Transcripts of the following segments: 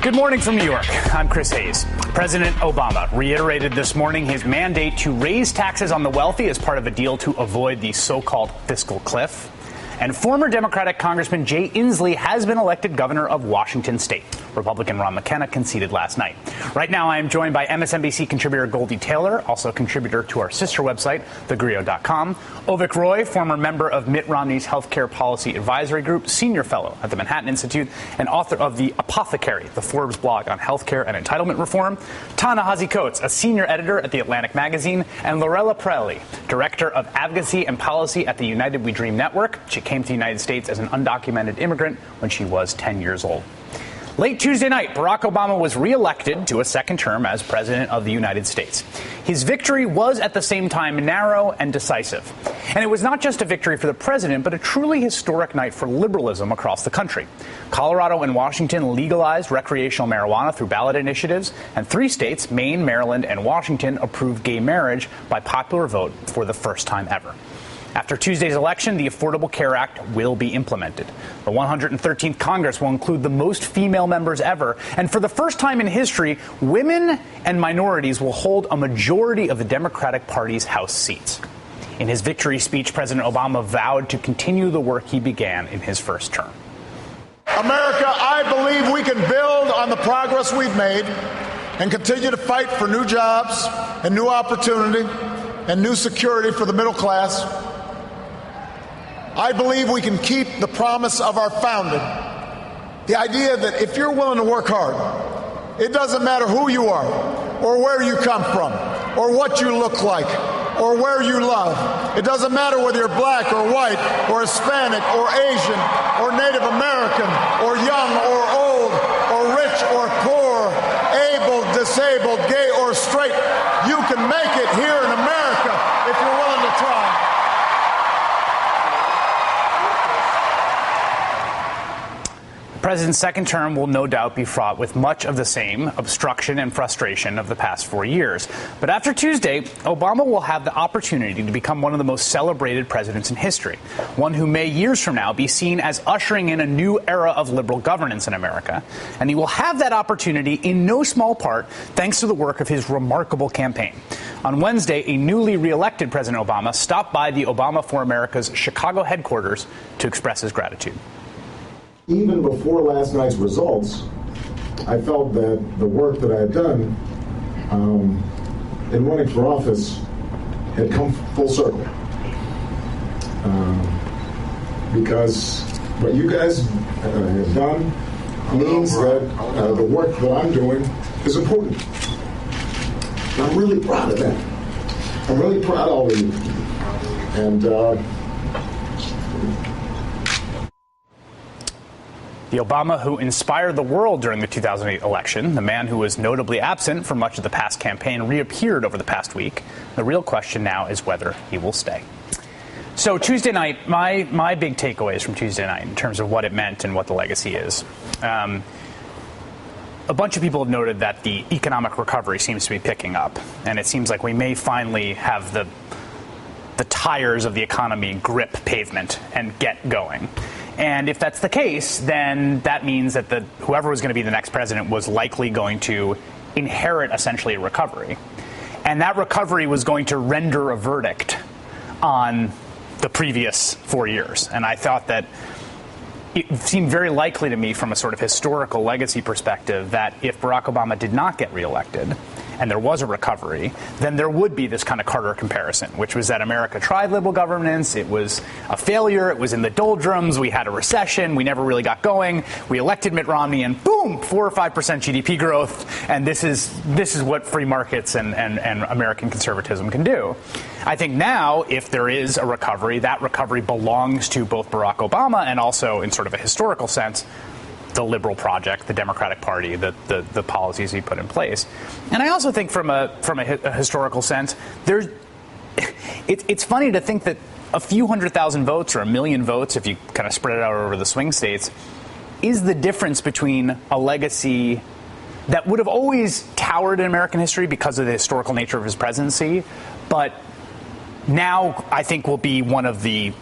Good morning from New York. I'm Chris Hayes. President Obama reiterated this morning his mandate to raise taxes on the wealthy as part of a deal to avoid the so-called fiscal cliff. And former Democratic Congressman Jay Inslee has been elected governor of Washington State. Republican Ron McKenna conceded last night. Right now, I am joined by MSNBC contributor Goldie Taylor, also contributor to our sister website, thegrio.com. Avik Roy, former member of Mitt Romney's Healthcare Policy Advisory Group, senior fellow at the Manhattan Institute, and author of The Apothecary, the Forbes blog on healthcare and entitlement reform. Ta-Nehisi Coates, a senior editor at The Atlantic Magazine, and Lorella Presley, director of advocacy and policy at the United We Dream Network. She came to the United States as an undocumented immigrant when she was 10 years old. Late Tuesday night, Barack Obama was reelected to a second term as president of the United States. His victory was at the same time narrow and decisive. And it was not just a victory for the president, but a truly historic night for liberalism across the country. Colorado and Washington legalized recreational marijuana through ballot initiatives, and 3 states, Maine, Maryland, and Washington, approved gay marriage by popular vote for the first time ever. After Tuesday's election, the Affordable Care Act will be implemented. The 113th Congress will include the most female members ever, and for the first time in history, women and minorities will hold a majority of the Democratic Party's House seats. In his victory speech, President Obama vowed to continue the work he began in his first term. America, I believe we can build on the progress we've made and continue to fight for new jobs and new opportunity and new security for the middle class. I believe we can keep the promise of our founding. The idea that if you're willing to work hard, it doesn't matter who you are or where you come from or what you look like or where you love. It doesn't matter whether you're black or white or Hispanic or Asian or Native American or young or old or rich or poor, able, disabled, gay or straight. You can make it here in America if you're willing to try. The president's second term will no doubt be fraught with much of the same obstruction and frustration of the past 4 years. But after Tuesday, Obama will have the opportunity to become one of the most celebrated presidents in history, one who may years from now be seen as ushering in a new era of liberal governance in America. And he will have that opportunity in no small part thanks to the work of his remarkable campaign. On Wednesday, a newly reelected President Obama stopped by the Obama for America's Chicago headquarters to express his gratitude. Even before last night's results, I felt that the work that I had done in running for office had come full circle. Because what you guys have done means that the work that I'm doing is important. And I'm really proud of that. I'm really proud of all of you. And the Obama who inspired the world during the 2008 election, the man who was notably absent for much of the past campaign, reappeared over the past week. The real question now is whether he will stay. So Tuesday night, my big takeaways from Tuesday night in terms of what it meant and what the legacy is. A bunch of people have noted that the economic recovery seems to be picking up, and it seems like we may finally have the tires of the economy grip pavement and get going. And if that's the case, then that means that whoever was going to be the next president was likely going to inherit essentially a recovery. And that recovery was going to render a verdict on the previous 4 years. And I thought that it seemed very likely to me from a sort of historical legacy perspective that if Barack Obama did not get reelected, and there was a recovery, then there would be this kind of Carter comparison, which was that America tried liberal governance, it was a failure, it was in the doldrums, we had a recession, we never really got going, we elected Mitt Romney, and boom, 4 or 5% GDP growth, and this is what free markets and American conservatism can do. I think now, if there is a recovery, that recovery belongs to both Barack Obama and also, in sort of a historical sense, the liberal project, the Democratic Party, the policies he put in place. And I also think from a historical sense, it's funny to think that a few 100,000 votes or 1 million votes, if you kind of spread it out over the swing states, is the difference between a legacy that would have always towered in American history because of the historical nature of his presidency, but now I think will be one of the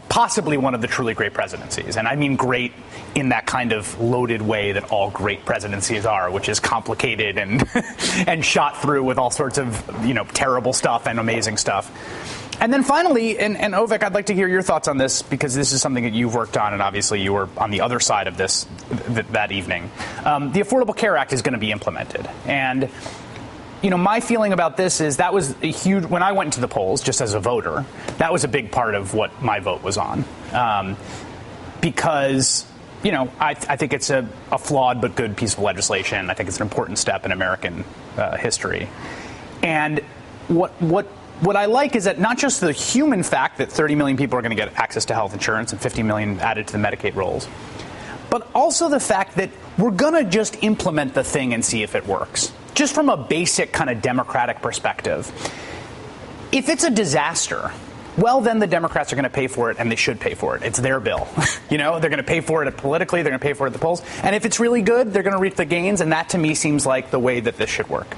possibly one of the truly great presidencies. And I mean great in that kind of loaded way that all great presidencies are, which is complicated and and shot through with all sorts of, terrible stuff and amazing stuff. And then finally, and Ovik, I'd like to hear your thoughts on this, because this is something that you've worked on, and obviously you were on the other side of this that evening. The Affordable Care Act is going to be implemented. And my feeling about this is that was a huge, when I went into the polls just as a voter, that was a big part of what my vote was on. Because, I think it's a flawed but good piece of legislation. I think it's an important step in American history. And what I like is that not just the human fact that 30 million people are going to get access to health insurance and 50 million added to the Medicaid rolls, but also the fact that we're going to just implement the thing and see if it works. Just from a basic kind of democratic perspective. If it's a disaster, well, then the Democrats are going to pay for it, and they should pay for it. It's their bill. They're going to pay for it politically. They're going to pay for it at the polls. And if it's really good, they're going to reap the gains. And that, to me, seems like the way that this should work.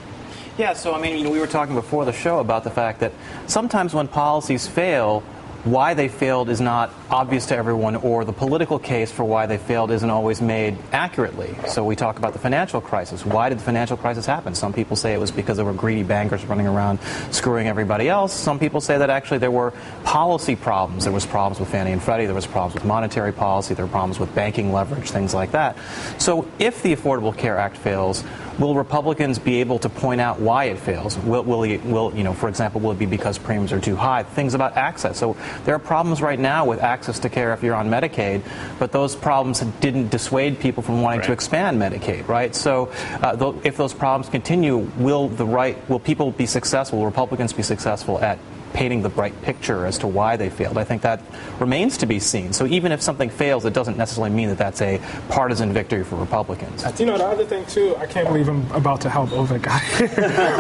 Yeah, so, we were talking before the show about the fact that sometimes when policies fail, why they failed is not obvious to everyone, or the political case for why they failed isn't always made accurately. So we talk about the financial crisis. Why did the financial crisis happen? Some people say it was because there were greedy bankers running around screwing everybody else. Some people say that actually there were policy problems. There was problems with Fannie and Freddie. There was problems with monetary policy. There were problems with banking leverage, things like that. So if the Affordable Care Act fails, will Republicans be able to point out why it fails? For example, will it be because premiums are too high? Things about access. So there are problems right now with access to care if you're on Medicaid, but those problems didn't dissuade people from wanting to expand Medicaid, right? So if those problems continue, will people be successful, will Republicans be successful at painting the bright picture as to why they failed? I think that remains to be seen. So even if something fails, it doesn't necessarily mean that that's a partisan victory for Republicans. The other thing, too, I can't believe I'm about to help Ovik out here.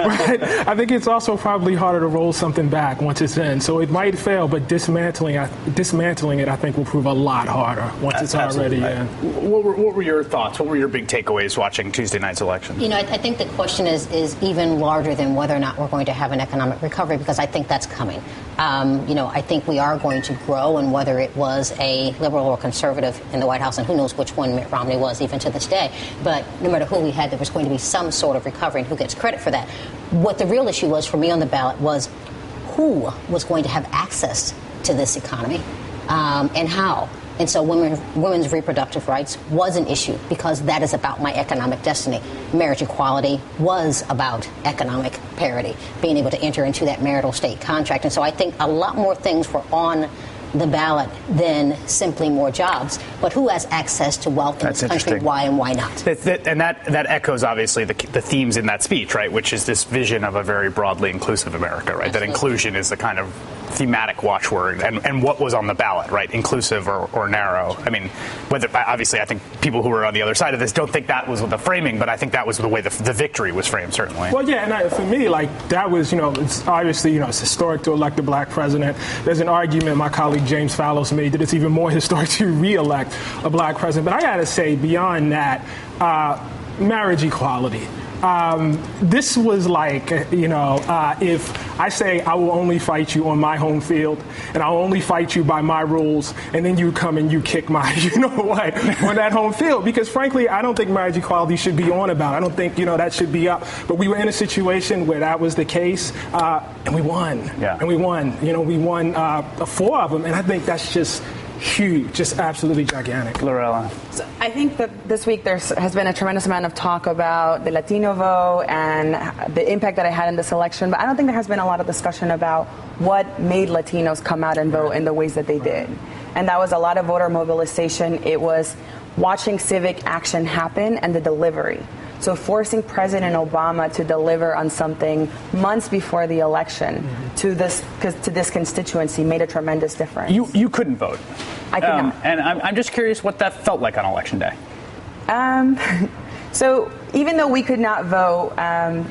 Right? I think it's also probably harder to roll something back once it's in. So it might fail, but dismantling it, I think, will prove a lot harder once it's already in. What were your thoughts? What were your big takeaways watching Tuesday night's election? I think the question is even larger than whether or not we're going to have an economic recovery, because I think that's coming. I think we are going to grow, and whether it was a liberal or conservative in the White House, and who knows which one Mitt Romney was even to this day, but no matter who we had, there was going to be some sort of recovery, and who gets credit for that. What the real issue was for me on the ballot was who was going to have access to this economy, and how. And so women's reproductive rights was an issue, because that is about my economic destiny. Marriage equality was about economic parity, being able to enter into that marital state contract. And so I think a lot more things were on the ballot than simply more jobs, but who has access to wealth in this country, why and why not? And that echoes, obviously, the themes in that speech, right, which is this vision of a very broadly inclusive America, right? Absolutely. That inclusion is the kind of thematic watchword, and what was on the ballot, right? Inclusive or narrow. I mean, obviously, I think people who are on the other side of this don't think that was the framing, but I think that was the way the victory was framed, certainly. Well, yeah, and for me, that was, it's obviously, it's historic to elect a black president. There's an argument my colleague James Fallows made that it's even more historic to re-elect a black president. But I got to say, beyond that, marriage equality. This was if I say I will only fight you on my home field, and I'll only fight you by my rules, and then you come and you kick my on that home field. Because frankly, I don't think marriage equality should be on about. I don't think that should be up. But we were in a situation where that was the case, and we won. Yeah. And we won. We won 4 of them, and I think that's just huge, just absolutely gigantic. Lorella. So I think that this week there has been a tremendous amount of talk about the Latino vote and the impact that it had in this election, but I don't think there has been a lot of discussion about what made Latinos come out and vote in the ways that they did. And that was a lot of voter mobilization. It was watching civic action happen and the delivery. So forcing President Obama to deliver on something months before the election to this constituency made a tremendous difference. You couldn't vote. I could not. And I'm just curious what that felt like on Election Day. So even though we could not vote,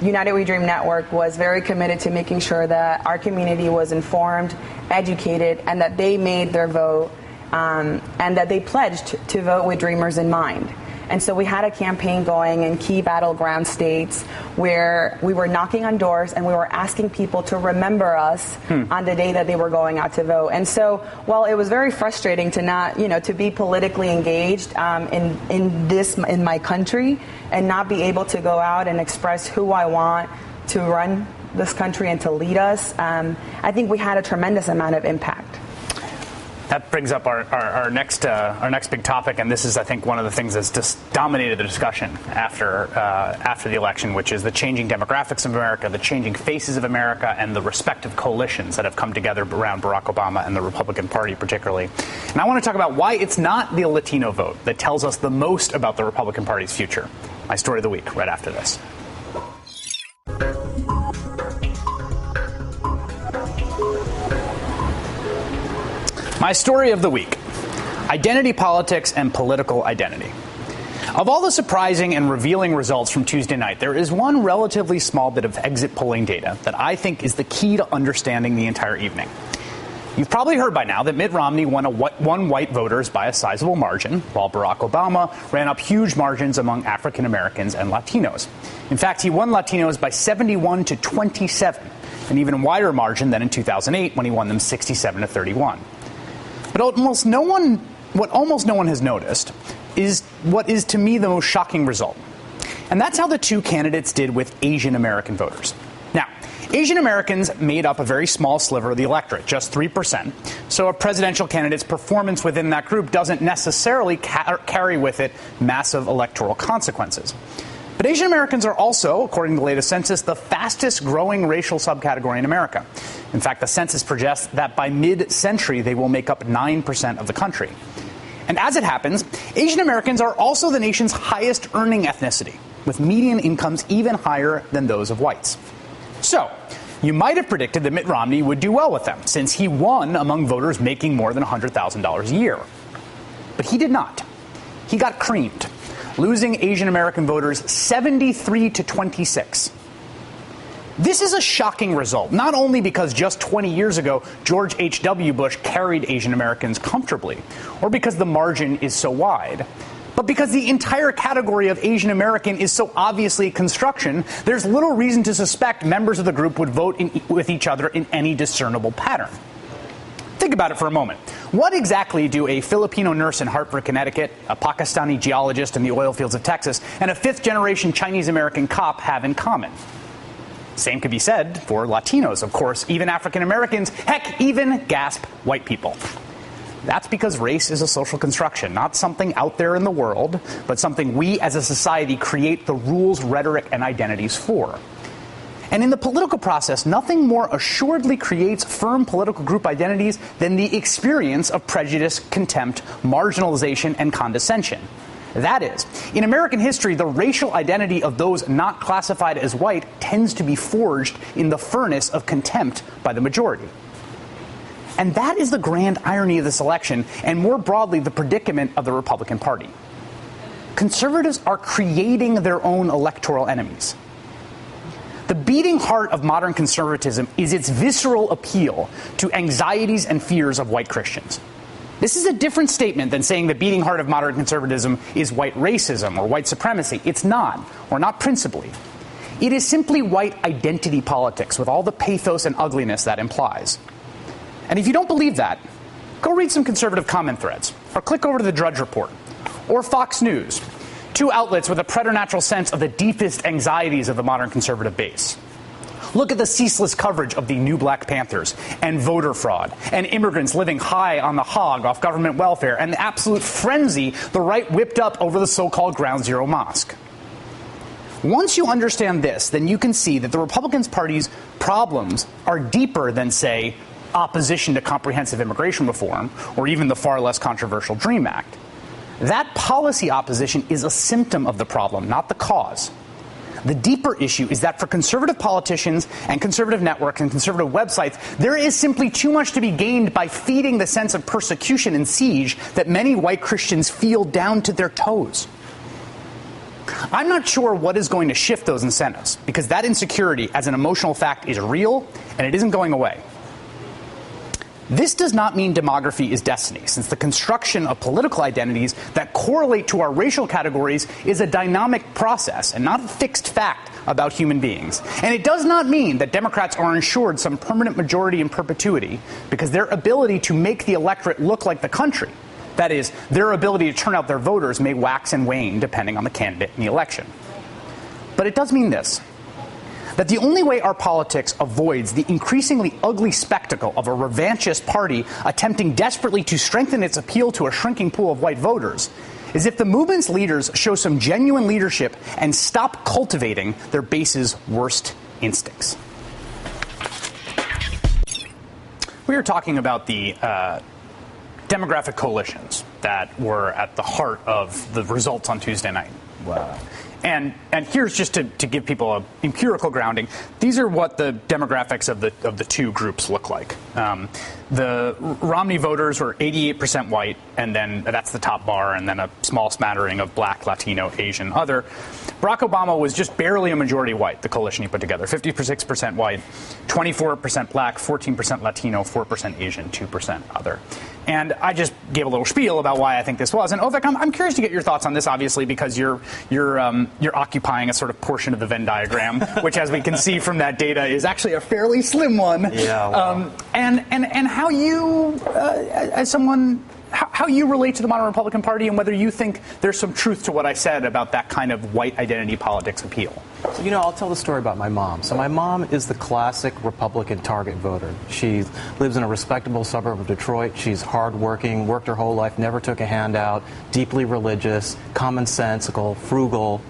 United We Dream Network was very committed to making sure that our community was informed, educated, and that they made their vote, and that they pledged to vote with Dreamers in mind. And so we had a campaign going in key battleground states where we were knocking on doors and we were asking people to remember us on the day that they were going out to vote. And so while it was very frustrating to not, to be politically engaged in my country and not be able to go out and express who I want to run this country and to lead us, I think we had a tremendous amount of impact. That brings up our next big topic, and this is, I think, one of the things that's just dominated the discussion after the election, which is the changing demographics of America, the changing faces of America, and the respective coalitions that have come together around Barack Obama and the Republican Party particularly. And I want to talk about why it's not the Latino vote that tells us the most about the Republican Party's future. My story of the week, right after this. My story of the week: identity politics and political identity. Of all the surprising and revealing results from Tuesday night, there is one relatively small bit of exit polling data that I think is the key to understanding the entire evening. You've probably heard by now that Mitt Romney won white voters by a sizable margin, while Barack Obama ran up huge margins among African Americans and Latinos. In fact, he won Latinos by 71 to 27, an even wider margin than in 2008 when he won them 67 to 31. But what almost no one has noticed is what is, to me, the most shocking result. And that's how the two candidates did with Asian American voters. Now, Asian Americans made up a very small sliver of the electorate, just 3%. So a presidential candidate's performance within that group doesn't necessarily carry with it massive electoral consequences. But Asian Americans are also, according to the latest census, the fastest growing racial subcategory in America. In fact, the census projects that by mid-century, they will make up 9% of the country. And as it happens, Asian Americans are also the nation's highest earning ethnicity, with median incomes even higher than those of whites. So, you might have predicted that Mitt Romney would do well with them, since he won among voters making more than $100,000 a year. But he did not. He got creamed, losing Asian American voters 73 to 26. This is a shocking result, not only because just 20 years ago, George H.W. Bush carried Asian Americans comfortably, or because the margin is so wide, but because the entire category of Asian American is so obviously construction, there's little reason to suspect members of the group would vote with each other in any discernible pattern. Think about it for a moment. What exactly do a Filipino nurse in Hartford, Connecticut, a Pakistani geologist in the oil fields of Texas, and a fifth-generation Chinese-American cop have in common? Same could be said for Latinos, of course, even African Americans, heck, even, gasp, white people. That's because race is a social construction, not something out there in the world, but something we as a society create the rules, rhetoric, and identities for. And in the political process, nothing more assuredly creates firm political group identities than the experience of prejudice, contempt, marginalization, and condescension. That is, in American history, the racial identity of those not classified as white tends to be forged in the furnace of contempt by the majority. And that is the grand irony of this election, and more broadly, the predicament of the Republican Party. Conservatives are creating their own electoral enemies. The beating heart of modern conservatism is its visceral appeal to anxieties and fears of white Christians. This is a different statement than saying the beating heart of modern conservatism is white racism or white supremacy. It's not, or not principally. It is simply white identity politics with all the pathos and ugliness that implies. And if you don't believe that, go read some conservative comment threads, or click over to the Drudge Report, or Fox News, two outlets with a preternatural sense of the deepest anxieties of the modern conservative base. Look at the ceaseless coverage of the new Black Panthers and voter fraud and immigrants living high on the hog off government welfare and the absolute frenzy the right whipped up over the so-called Ground Zero mosque. Once you understand this, then you can see that the Republican Party's problems are deeper than, say, opposition to comprehensive immigration reform or even the far less controversial DREAM Act. That policy opposition is a symptom of the problem, not the cause. The deeper issue is that for conservative politicians and conservative networks and conservative websites, there is simply too much to be gained by feeding the sense of persecution and siege that many white Christians feel down to their toes. I'm not sure what is going to shift those incentives, because that insecurity as an emotional fact is real and it isn't going away. This does not mean demography is destiny, since the construction of political identities that correlate to our racial categories is a dynamic process and not a fixed fact about human beings. And it does not mean that Democrats are ensured some permanent majority in perpetuity, because their ability to make the electorate look like the country, that is, their ability to turn out their voters, may wax and wane depending on the candidate in the election. But it does mean this: that the only way our politics avoids the increasingly ugly spectacle of a revanchist party attempting desperately to strengthen its appeal to a shrinking pool of white voters is if the movement's leaders show some genuine leadership and stop cultivating their base's worst instincts. We are talking about the demographic coalitions that were at the heart of the results on Tuesday night. Wow. And here's just to give people an empirical grounding. These are what the demographics of the two groups look like. The Romney voters were 88% white, and then that's the top bar, and then a small smattering of black, Latino, Asian, other. Barack Obama was just barely a majority white, the coalition he put together. 56% white, 24% black, 14% Latino, 4% Asian, 2% other. And I just gave a little spiel about why I think this was. And Ovek, I'm curious to get your thoughts on this, obviously, because you're occupying a sort of portion of the Venn diagram, which, as we can see from that data, is actually a fairly slim one. Yeah. Wow. And how you, as someone, how you relate to the modern Republican Party, and whether you think there's some truth to what I said about that kind of white identity politics appeal. So, I'll tell the story about my mom. So my mom is the classic Republican target voter. She lives in a respectable suburb of Detroit. She's hardworking, worked her whole life, never took a handout, deeply religious, commonsensical, frugal.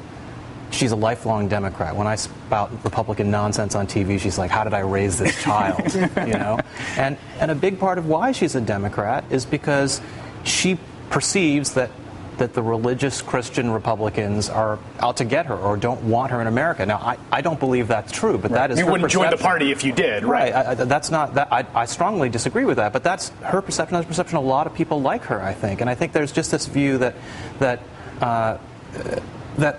She's a lifelong Democrat. When I spout Republican nonsense on TV, she's like, how did I raise this child? And a big part of why she's a Democrat is because she perceives that the religious Christian Republicans are out to get her or don't want her in America. Now, I don't believe that's true, but that is you her wouldn't perception. Join the party if you did, right? That's not that. I strongly disagree with that, but that's her perception. That's the perception of a lot of people like her, I think. And I think there's just this view that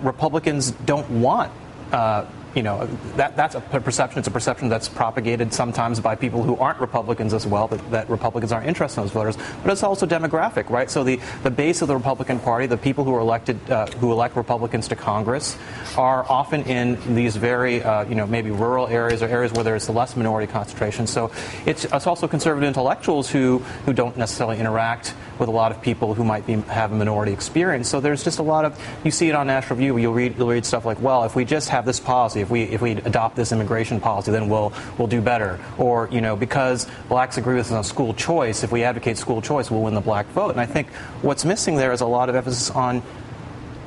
Republicans don't want. That's a perception. It's a perception that's propagated sometimes by people who aren't Republicans as well, that Republicans aren't interested in those voters. But it's also demographic, right? So the base of the Republican Party, the people who are elected, who elect Republicans to Congress, are often in these very, maybe rural areas or areas where there's less minority concentration. So it's also conservative intellectuals who don't necessarily interact with a lot of people who might have a minority experience. So there's just a lot of, you see it on National Review, you'll read stuff like, well, if we just have this policy, if we adopt this immigration policy, then we'll do better. Or, because blacks agree with us on school choice, if we advocate school choice, we'll win the black vote. And I think what's missing there is a lot of emphasis on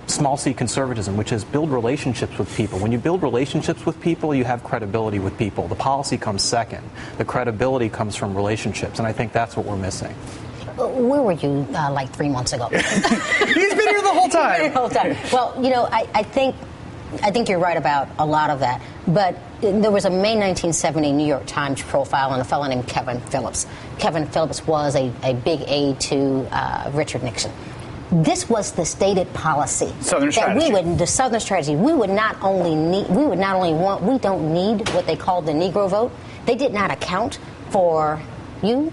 small c conservatism, which is build relationships with people. When you build relationships with people, you have credibility with people. The policy comes second. The credibility comes from relationships, and I think that's what we're missing. Where were you like 3 months ago? He's been here the whole time. Well, I think you're right about a lot of that. But there was a May 1970 New York Times profile on a fellow named Kevin Phillips. Kevin Phillips was a big aide to Richard Nixon. This was the stated policy. Southern strategy. The Southern strategy. We don't need what they called the Negro vote. They did not account for you,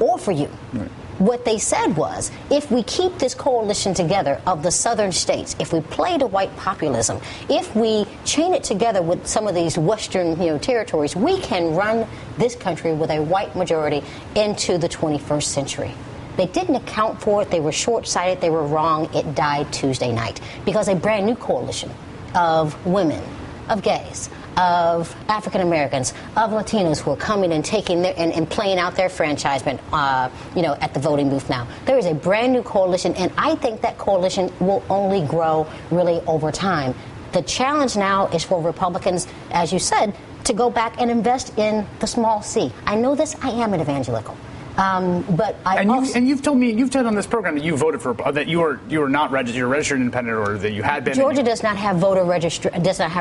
or for you. Right. What they said was, if we keep this coalition together of the southern states, if we play to white populism, if we chain it together with some of these western territories, we can run this country with a white majority into the 21st century. They didn't account for it. They were short-sighted. They were wrong. It died Tuesday night because a brand new coalition of women, of gays, of African Americans, of Latinos who are coming and taking their and playing out their franchisement, at the voting booth now. There is a brand new coalition, and I think that coalition will only grow really over time. The challenge now is for Republicans, as you said, to go back and invest in the small c. I know this. I am an evangelical. But you've told me, you've said on this program that you voted for, that you are not registered, you're a registered independent, or that you had been. Georgia does not have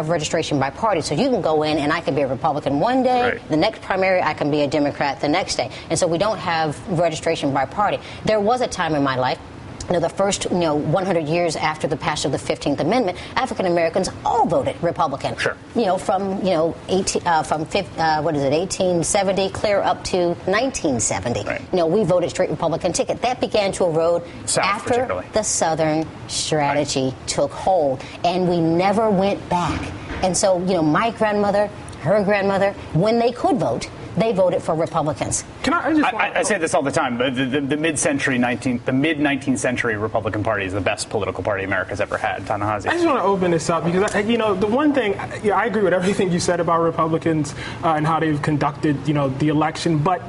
registration by party, so you can go in and I can be a Republican one day, right. The next primary I can be a Democrat the next day, and so we don't have registration by party. There was a time in my life the first 100 years after the passage of the 15th Amendment, African Americans all voted Republican. Sure. From 1870 clear up to 1970. Right. We voted straight Republican ticket. That began to erode after the Southern strategy took hold, and we never went back. And so, my grandmother, her grandmother, when they could vote, they voted for Republicans. I say this all the time, but the mid-19th century Republican Party is the best political party America's ever had. Ta-Nehisi. I just want to open this up because, the one thing, I agree with everything you said about Republicans and how they've conducted, the election. But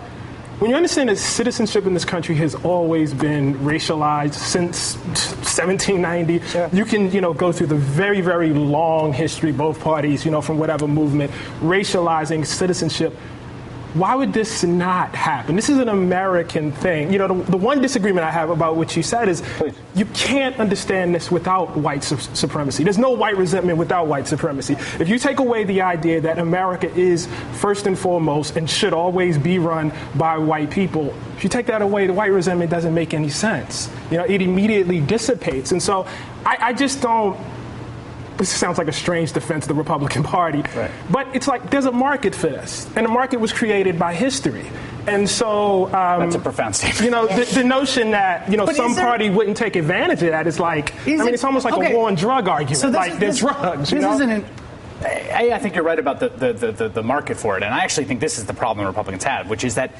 when you understand that citizenship in this country has always been racialized since 1790, you can, go through the very, very long history, both parties, from whatever movement, racializing citizenship. Why would this not happen? This is an American thing. The one disagreement I have about what you said is you can't understand this without white supremacy. There's no white resentment without white supremacy. If you take away the idea that America is first and foremost and should always be run by white people, if you take that away, the white resentment doesn't make any sense. It immediately dissipates. And so I just don't. This sounds like a strange defense of the Republican Party, right. But it's like there's a market for this, and the market was created by history. And so that's a profound statement. The notion that some party wouldn't take advantage of that is like it's almost like a war on drug argument. So there's drugs. I think you're right about the market for it, and I actually think this is the problem Republicans have, which is that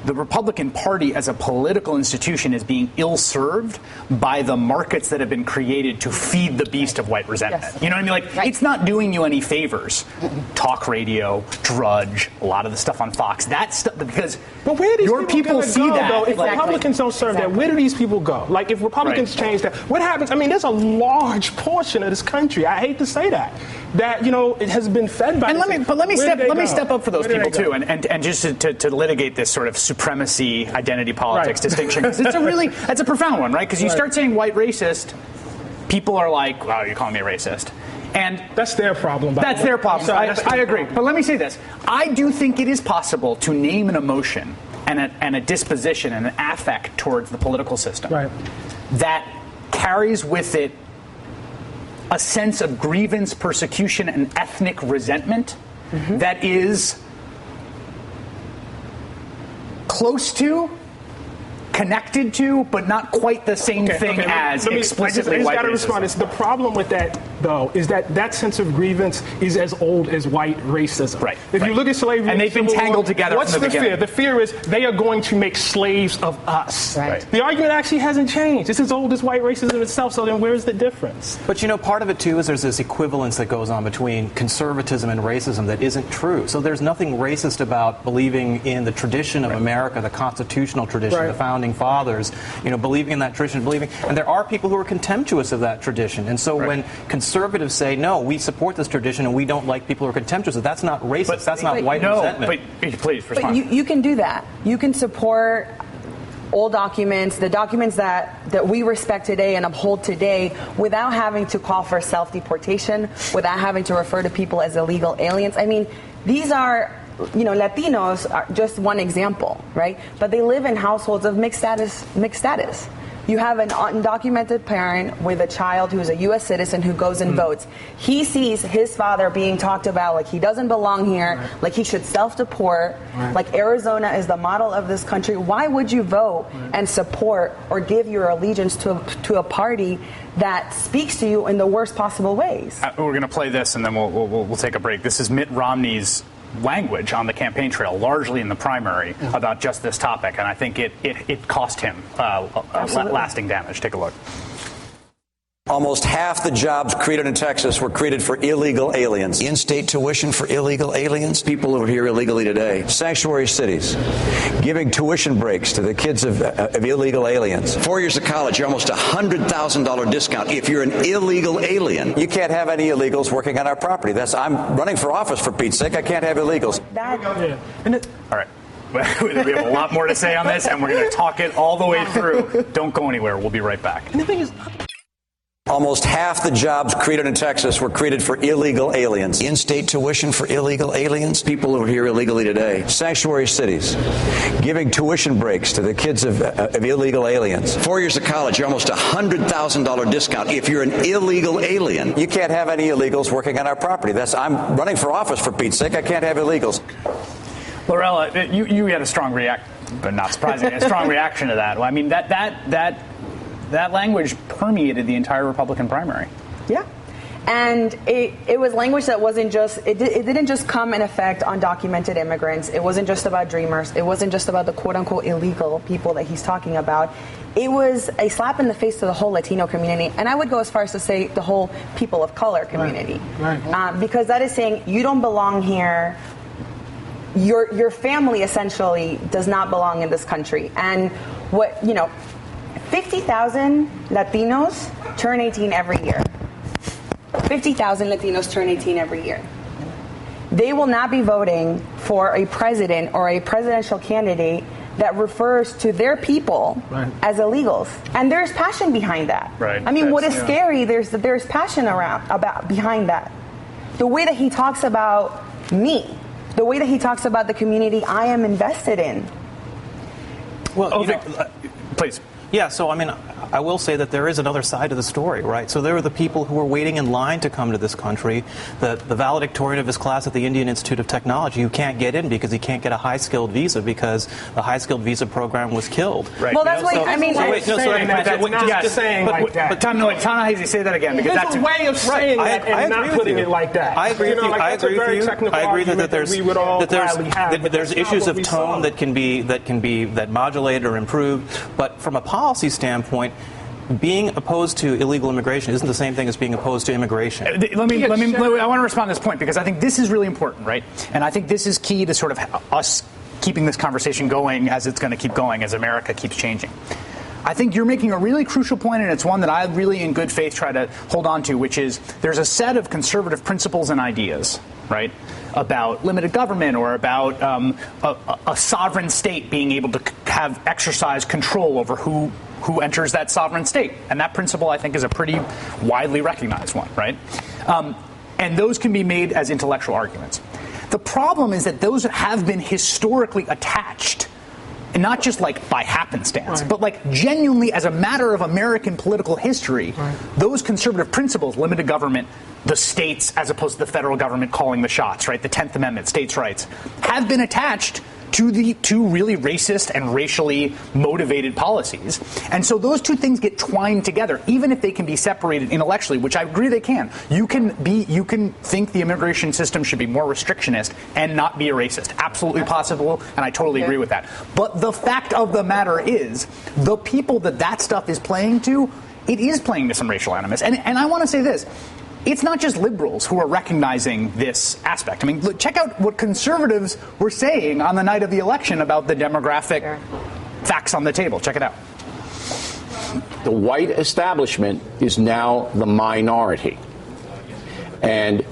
the Republican Party as a political institution is being ill-served by the markets that have been created to feed the beast of white resentment. Yes. You know what I mean? It's not doing you any favors. Talk radio, Drudge, a lot of the stuff on Fox, that stuff, because but where do these people see go, that. Though, if Republicans don't serve that, where do these people go? Like, if Republicans change that, what happens? I mean, there's a large portion of this country, I hate to say that it has been fed by. And let me step up for those people too, and just to litigate this sort of supremacy identity politics distinction, because that's a profound one, right? Because you start saying white racist, people are like, wow, you're calling me a racist. And that's their problem. That's their problem. I agree. But let me say this. I do think it is possible to name an emotion and a disposition and an affect towards the political system that carries with it a sense of grievance, persecution, and ethnic resentment that is close to, connected to, but not quite the same thing as explicitly white racism. The problem with that, though, is that sense of grievance is as old as white racism. Right. If you look at slavery, and they've been tangled together. What's from the fear? The fear is they are going to make slaves of us. Right. The argument actually hasn't changed. It's as old as white racism itself. So then, where's the difference? But part of it too is there's this equivalence that goes on between conservatism and racism that isn't true. So there's nothing racist about believing in the tradition of America, the constitutional tradition, the founding fathers. Believing in that tradition, and there are people who are contemptuous of that tradition. And so when conservatives say, no, we support this tradition and we don't like people who are contemptuous, that's not racist, that's not white resentment. But please respond. But you can do that. You can support old documents, the documents that we respect today and uphold today, without having to call for self-deportation, without having to refer to people as illegal aliens. I mean, these are Latinos are just one example, right? But they live in households of mixed status. You have an undocumented parent with a child who's a U.S. citizen who goes and votes. He sees his father being talked about like he doesn't belong here, like he should self-deport, like Arizona is the model of this country. Why would you vote and support or give your allegiance to a party that speaks to you in the worst possible ways? We're going to play this and then we'll take a break. This is Mitt Romney's language on the campaign trail, largely in the primary, about just this topic, and I think it cost him lasting damage. Take a look. Almost half the jobs created in Texas were created for illegal aliens. In-state tuition for illegal aliens? People who are here illegally today. Sanctuary cities. Giving tuition breaks to the kids of illegal aliens. 4 years of college, you're almost $100,000 discount if you're an illegal alien. You can't have any illegals working on our property. I'm running for office, for Pete's sake. I can't have illegals. All right. We have a lot more to say on this, and we're going to talk it all the way through. Don't go anywhere. We'll be right back. And the thing is, Almost half the jobs created in Texas were created for illegal aliens. In-state tuition for illegal aliens, people who are here illegally today. Sanctuary cities, giving tuition breaks to the kids of illegal aliens. 4 years of college, you're almost $100,000 discount if you're an illegal alien. You can't have any illegals working on our property. I'm running for office, for Pete's sake. I can't have illegals. Lorella, you had a strong but not surprising, a strong reaction to that. I mean, that language permeated the entire Republican primary. Yeah. And it was language that wasn't just, it didn't just come in effect on documented immigrants. It wasn't just about dreamers. It wasn't just about the quote-unquote illegal people that he's talking about. It was a slap in the face to the whole Latino community. And I would go as far as to say the whole people of color community. Right. Because that is saying you don't belong here. Your family essentially does not belong in this country. And 50,000 Latinos turn 18 every year. 50,000 Latinos turn 18 every year. They will not be voting for a president or a presidential candidate that refers to their people as illegals. And there's passion behind that. Right. I mean, what is scary, there's passion behind that. The way that he talks about me, the way that he talks about the community I am invested in. Well, please. Yeah, so I mean, I will say that there is another side to the story, right? So there are the people who are waiting in line to come to this country, the valedictorian of his class at the Indian Institute of Technology who can't get in because he can't get a high-skilled visa because the high-skilled visa program was killed. Right. Well, that's what I mean. Just saying like that. But Tom, Hayes, say that again because that's a way of saying that and not putting it like that. I agree with you. I agree with you. I agree that there's issues of tone that modulated or improved, but from a policy standpoint, being opposed to illegal immigration isn't the same thing as being opposed to immigration. I want to respond to this point because I think this is really important, right? And I think this is key to sort of us keeping this conversation going as it's going to keep going as America keeps changing. I think you're making a really crucial point, and it's one that I really, in good faith, try to hold on to, which is there's a set of conservative principles and ideas, right, about limited government or about a sovereign state being able to exercise control over who enters that sovereign state. And that principle, I think, is a pretty widely recognized one, right? And those can be made as intellectual arguments. The problem is that those have been historically attached, and not just like by happenstance, but like genuinely as a matter of American political history, those conservative principles, limited government, the states as opposed to the federal government calling the shots, right? The 10th Amendment, states' rights, have been attached to the two really racist and racially motivated policies. And so those two things get twined together, even if they can be separated intellectually, which I agree they can. You can think the immigration system should be more restrictionist and not be a racist. Absolutely possible, and I totally agree with that. But the fact of the matter is, the people that stuff is playing to, it is playing to some racial animus. And I want to say this. It's not just liberals who are recognizing this aspect. I mean, look, check out what conservatives were saying on the night of the election about the demographic facts on the table. Check it out. The white establishment is now the minority. And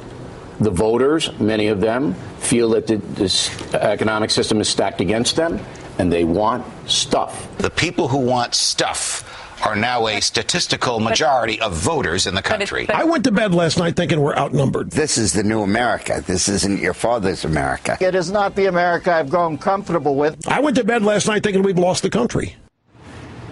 the voters, many of them, feel that this economic system is stacked against them, and they want stuff. The people who want stuff are now a statistical majority of voters in the country. I went to bed last night thinking we're outnumbered. This is the new America. This isn't your father's America. It is not the America I've grown comfortable with. I went to bed last night thinking we've lost the country.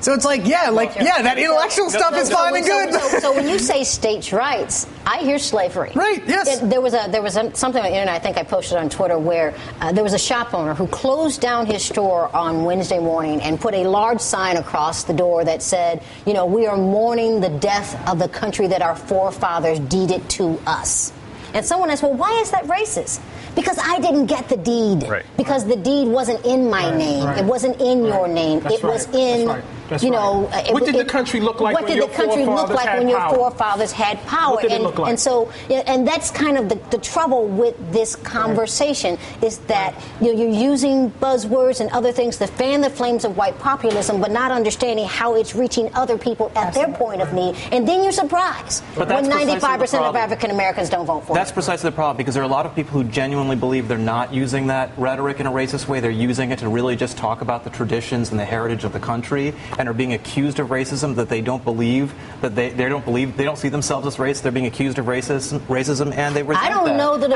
So it's like, that intellectual stuff is fine and good. So when you say states' rights, I hear slavery. Right, yes. There was something on the internet, I think I posted on Twitter, where there was a shop owner who closed down his store on Wednesday morning and put a large sign across the door that said, we are mourning the death of the country that our forefathers deeded to us. And someone asked, well, why is that racist? Because I didn't get the deed. Right. Because the deed wasn't in my name. Right. It wasn't in your name. That's was in, what did the country look like when your forefathers had power? What did it look like? And so, and that's kind of the trouble with this conversation is that you're using buzzwords and other things to fan the flames of white populism, but not understanding how it's reaching other people at their point of need. And then you're surprised when 95% of African Americans don't vote for it. That's precisely the problem, because there are a lot of people who genuinely believe they're not using that rhetoric in a racist way. They're using it to really just talk about the traditions and the heritage of the country. and are being accused of racism that they don't believe, that they don't see themselves as racist. They're being accused of racism, and they resent I don't know that.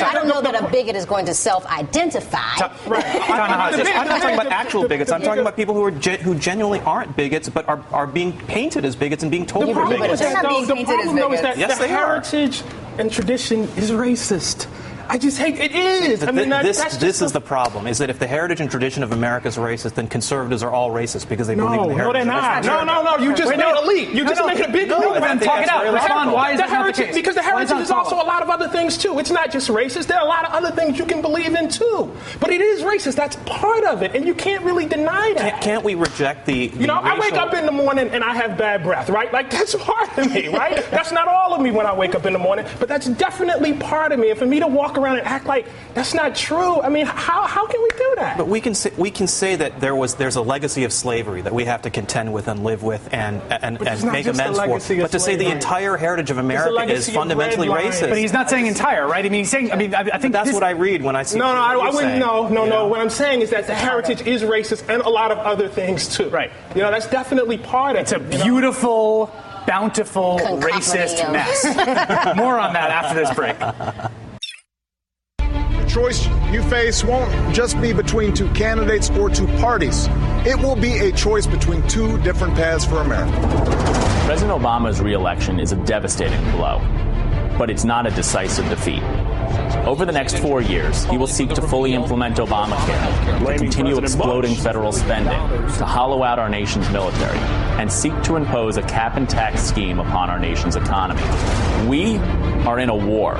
I don't know that a bigot is going to self-identify. Right. I'm not talking about actual bigots. I'm talking about people who genuinely aren't bigots, but are being painted as bigots and being told they're bigots. The problem, though, is that yes, the heritage and tradition is racist. I just hate it is. I mean, this is the problem: is that if the heritage and tradition of America is racist, then conservatives are all racist because they believe in the heritage. No, they're not. No. You just made a leap. You just made a big leap. Then talk it out. Respond. Why is that not the case? Because the heritage is also a lot of other things too. It's not just racist. There are a lot of other things you can believe in too. But it is racist. That's part of it, and you can't really deny that. Can't we reject the I wake up in the morning and I have bad breath, right? Like that's part of me, right? That's not all of me when I wake up in the morning, but that's definitely part of me. And for me to walk around and act like that's not true. I mean, how can we do that? But we can say that there's a legacy of slavery that we have to contend with and live with and make amends for. But to say the entire heritage of America is fundamentally racist. But he's not saying entire, right? I mean, he's saying. I think that's what I read when I see. I wouldn't. No. What I'm saying is that the heritage is racist and a lot of other things too. Right. That's definitely part of it. It's a beautiful, bountiful, racist mess. More on that after this break. The choice you face won't just be between two candidates or two parties. It will be a choice between two different paths for America. President Obama's re-election is a devastating blow, but it's not a decisive defeat. Over the next 4 years, he will seek to fully implement Obamacare, to continue exploding federal spending, to hollow out our nation's military, and seek to impose a cap and tax scheme upon our nation's economy. We are in a war.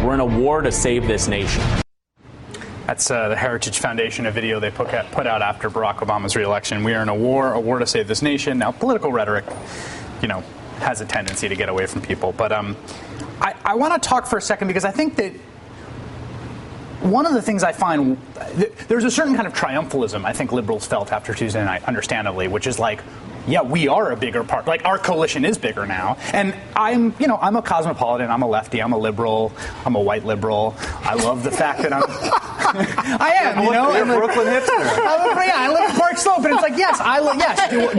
We're in a war to save this nation. That's the Heritage Foundation, a video they put out after Barack Obama's re-election. We are in a war to save this nation. Now, political rhetoric, has a tendency to get away from people. But I want to talk for a second because I think that one of the things I find, there's a certain kind of triumphalism I think liberals felt after Tuesday night, understandably, which is like, yeah, we are a bigger part. Like, our coalition is bigger now. And I'm a cosmopolitan. I'm a lefty. I'm a liberal. I'm a white liberal. I love the fact that I am, I'm a Brooklyn hipster. I live in Park Slope. And it's like, yes.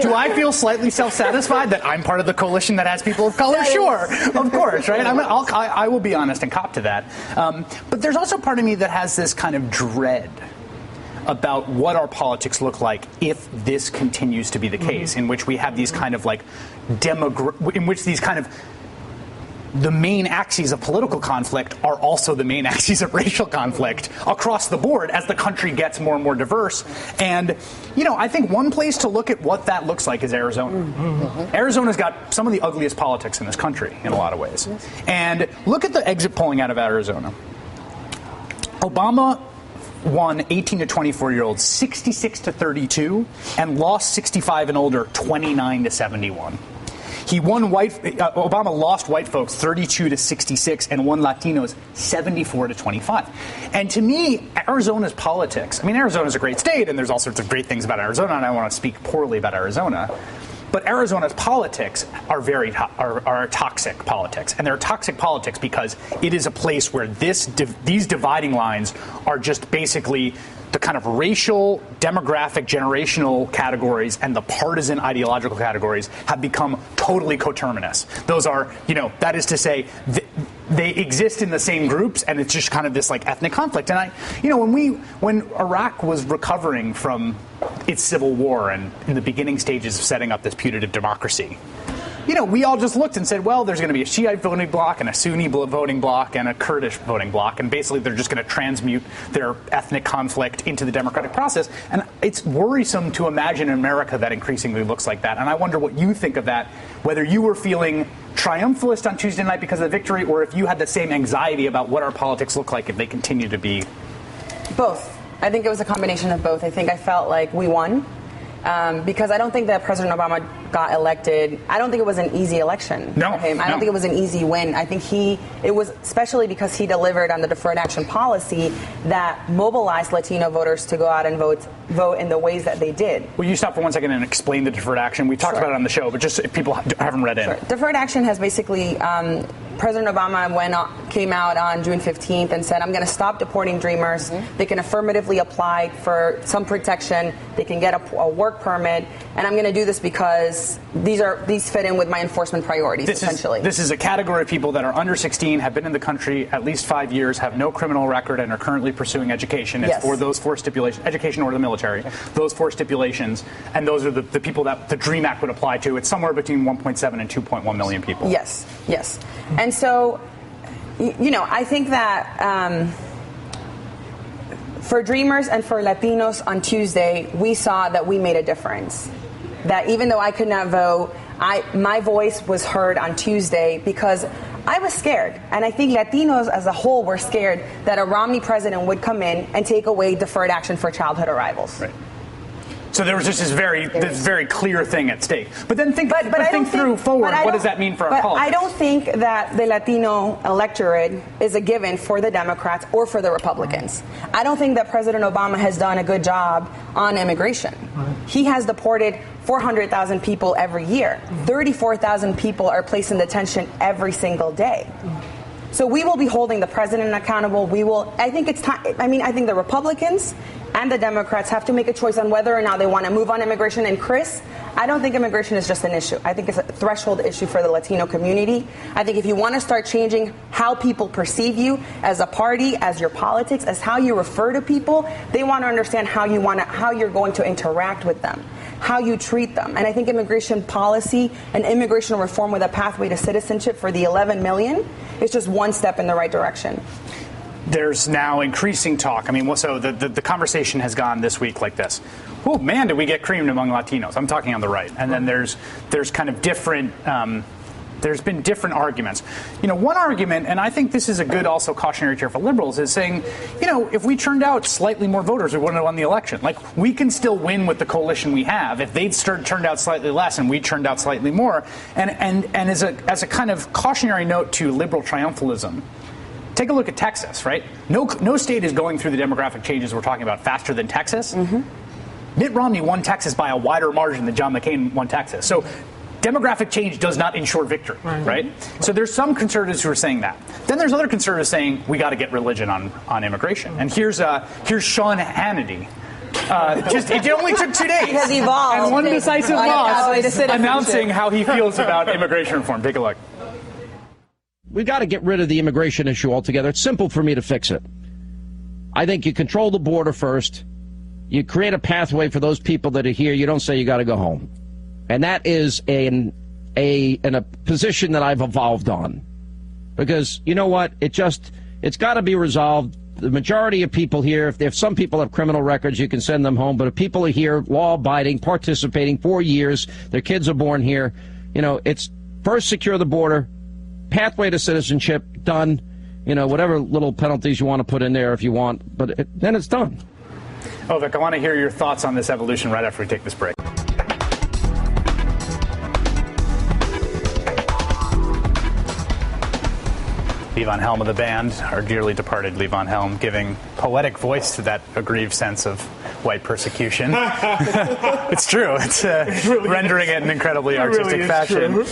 Do I feel slightly self-satisfied that I'm part of the coalition that has people of color? Sure. Of course, right? I will be honest and cop to that. But there's also part of me that has this kind of dread about what our politics look like if this continues to be the case, in which we have these kind of like in which these kind of the main axes of political conflict are also the main axes of racial conflict across the board as the country gets more and more diverse. And, I think one place to look at what that looks like is Arizona. Arizona's got some of the ugliest politics in this country in a lot of ways. And look at the exit polling out of Arizona. Obama won 18 to 24-year-olds 66 to 32 and lost 65 and older 29 to 71. Obama lost white folks 32 to 66 and won Latinos 74 to 25. And to me, Arizona's politics, Arizona's a great state and there's all sorts of great things about Arizona, and I want to speak poorly about Arizona. But Arizona's politics are toxic politics. And they're toxic politics because it is a place where these dividing lines are just basically the kind of racial, demographic, generational categories and the partisan ideological categories have become totally coterminous. Those are, that is to say, they exist in the same groups, and it's just kind of this like ethnic conflict. And when Iraq was recovering from its civil war and in the beginning stages of setting up this putative democracy, we all just looked and said, well, there's going to be a Shiite voting bloc and a Sunni voting bloc and a Kurdish voting bloc, and basically they're just going to transmute their ethnic conflict into the democratic process. And it's worrisome to imagine an America that increasingly looks like that. And I wonder what you think of that, whether you were feeling triumphalist on Tuesday night because of the victory, or if you had the same anxiety about what our politics look like if they continue to be. Both. I think it was a combination of both. I think I felt like we won. Because I don't think that President Obama got elected. I don't think it was an easy election for him. I don't think it was an easy win. I think it was especially because he delivered on the deferred action policy that mobilized Latino voters to go out and vote in the ways that they did. Will you stop for 1 second and explain the deferred action? We talked about it on the show, but just if people haven't read it. Deferred action has basically President Obama came out on June 15th and said, I'm going to stop deporting Dreamers. They can affirmatively apply for some protection. They can get a work permit. And I'm going to do this because these fit in with my enforcement priorities, essentially. This is a category of people that are under 16, have been in the country at least 5 years, have no criminal record, and are currently pursuing education. It's for those four stipulations, education or the military, those four stipulations, and those are the people that the DREAM Act would apply to. It's somewhere between 1.7 and 2.1 million people. Yes. And so, I think that for Dreamers and for Latinos on Tuesday, we saw that we made a difference. That even though I could not vote, my voice was heard on Tuesday because I was scared. And I think Latinos as a whole were scared that a Romney president would come in and take away deferred action for childhood arrivals. Right. So there was just this very clear thing at stake. But then think forward. What does that mean for our politics? I don't think that the Latino electorate is a given for the Democrats or for the Republicans. I don't think that President Obama has done a good job on immigration. He has deported 400,000 people every year. 34,000 people are placed in detention every single day. So we will be holding the president accountable. I think it's time. I think the Republicans and the Democrats have to make a choice on whether or not they want to move on immigration. And Chris, I don't think immigration is just an issue. I think it's a threshold issue for the Latino community. I think if you want to start changing how people perceive you as a party, as your politics, as how you refer to people, they want to understand how you're going to interact with them, how you treat them. And I think immigration policy and immigration reform with a pathway to citizenship for the 11 million is just one step in the right direction. There's now increasing talk. So the conversation has gone this week like this. Oh, man, did we get creamed among Latinos? I'm talking on the right. And then there's kind of different there's been different arguments. One argument, and I think this is a good also cautionary tale for liberals, is saying, if we turned out slightly more voters, we wouldn't have won the election. Like, we can still win with the coalition we have if they'd turned out slightly less and we turned out slightly more. And as a kind of cautionary note to liberal triumphalism, take a look at Texas, right? No state is going through the demographic changes we're talking about faster than Texas. Mitt Romney won Texas by a wider margin than John McCain won Texas. So demographic change does not ensure victory, right? So there's some conservatives who are saying that. Then there's other conservatives saying we got to get religion on immigration. And here's Sean Hannity. It only took 2 days. He has evolved. And one decisive loss announcing how he feels about immigration reform. Take a look. We've got to get rid of the immigration issue altogether. It's simple for me to fix it. I think you control the border first. You create a pathway for those people that are here. You don't say you got to go home. And that is a position that I've evolved on. Because you know what? It's got to be resolved. The majority of people here, if some people have criminal records, you can send them home. But if people are here, law-abiding, participating 4 years, their kids are born here, it's first secure the border, pathway to citizenship, done. Whatever little penalties you want to put in there if you want, but then it's done. Vic, I want to hear your thoughts on this evolution right after we take this break. Levon Helm of the band, our dearly departed Levon Helm, giving poetic voice to that aggrieved sense of white persecution. It's true. It's really rendering it in incredibly artistic fashion.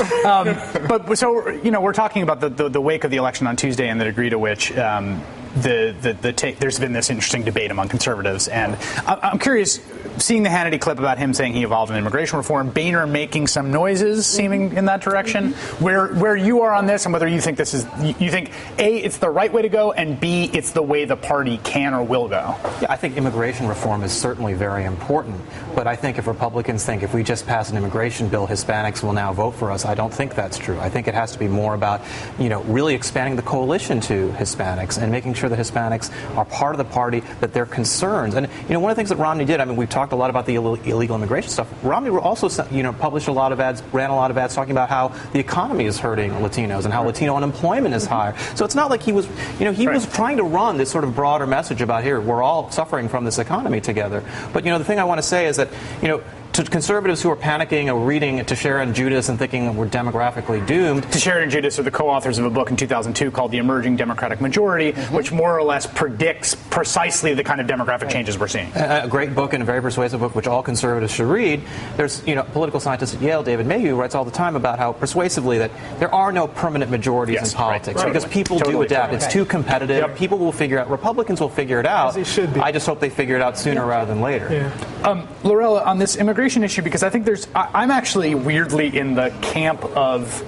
But we're talking about the wake of the election on Tuesday and the degree to which there's been this interesting debate among conservatives. And I'm curious, seeing the Hannity clip about him saying he evolved in immigration reform, Boehner making some noises seeming in that direction, where you are on this and whether you think you think A, it's the right way to go, and B, it's the way the party can or will go. Yeah, I think immigration reform is certainly very important. But I think if Republicans think if we just pass an immigration bill, Hispanics will now vote for us, I don't think that's true. I think it has to be more about, really expanding the coalition to Hispanics and making sure that Hispanics are part of the party, that their concerns. And, one of the things that Romney did, we've talked a lot about the illegal immigration stuff. Romney also, published a lot of ads, ran a lot of ads talking about how the economy is hurting Latinos and how Latino unemployment is higher. So it's not like he was, he was trying to run this sort of broader message about here, we're all suffering from this economy together. But, the thing I want to say is that, to conservatives who are panicking or reading Teixeira and Judas and thinking we're demographically doomed. Teixeira and Judas are the co-authors of a book in 2002 called The Emerging Democratic Majority, which more or less predicts precisely the kind of demographic changes we're seeing. A great book and a very persuasive book, which all conservatives should read. There's, political scientist at Yale, David Mayhew, writes all the time about how persuasively that there are no permanent majorities in politics because people do adapt. It's too competitive. Yep. People will figure out. Republicans will figure it out. As they should be. I just hope they figure it out sooner rather than later. Yeah. Lorella, on this immigration issue, because I think I'm actually weirdly in the camp of,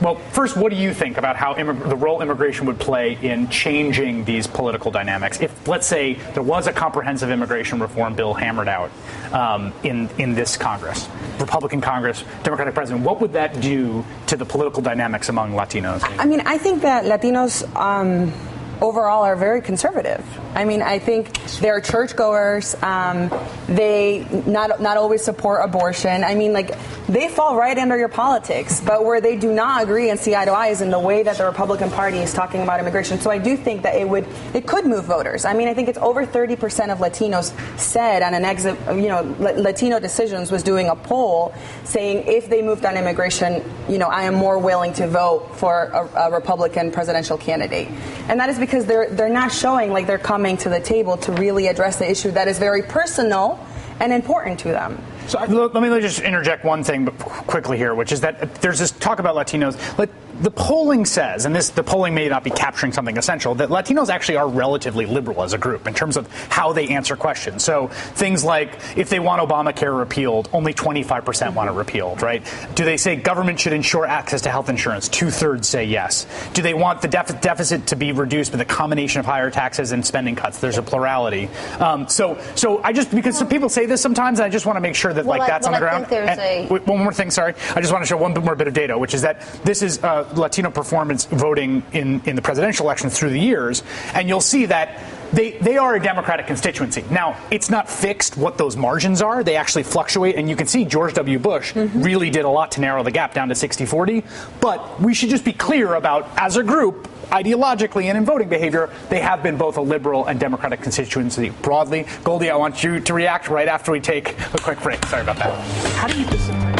well, first, what do you think about how the role immigration would play in changing these political dynamics? If, let's say, there was a comprehensive immigration reform bill hammered out in this Congress, Republican Congress, Democratic president, what would that do to the political dynamics among Latinos? I mean, I think that Latinos overall are very conservative. I mean, I think they're churchgoers. They not always support abortion. I mean, like, they fall right under your politics. But where they do not agree and see eye to eye is in the way that the Republican Party is talking about immigration. So I do think that it could move voters. I mean, I think it's over 30% of Latinos said on an exit, Latino Decisions was doing a poll saying if they moved on immigration, I am more willing to vote for a Republican presidential candidate. And that is because they're not showing like they're coming to the table to really address the issue that is very personal and important to them. So let me just interject one thing quickly here, which is that there's this talk about Latinos. The polling says, and the polling may not be capturing something essential, that Latinos actually are relatively liberal as a group in terms of how they answer questions. So things like if they want Obamacare repealed, only 25% want it repealed, right? Do they say government should ensure access to health insurance? 2/3 say yes. Do they want the deficit to be reduced with a combination of higher taxes and spending cuts? There's a plurality. So I just, because some people say this sometimes, and I just want to make sure that that's on the ground. One more thing, sorry. I just want to show one more bit of data, which is that this is Latino performance voting in the presidential elections through the years, and you'll see that they are a Democratic constituency. Now, it's not fixed what those margins are. They actually fluctuate, and you can see George W. Bush really did a lot to narrow the gap down to 60-40, but we should just be clear about, as a group, ideologically and in voting behavior, they have been both a liberal and Democratic constituency broadly. Goldie, I want you to react right after we take a quick break. Sorry about that. How do you decide?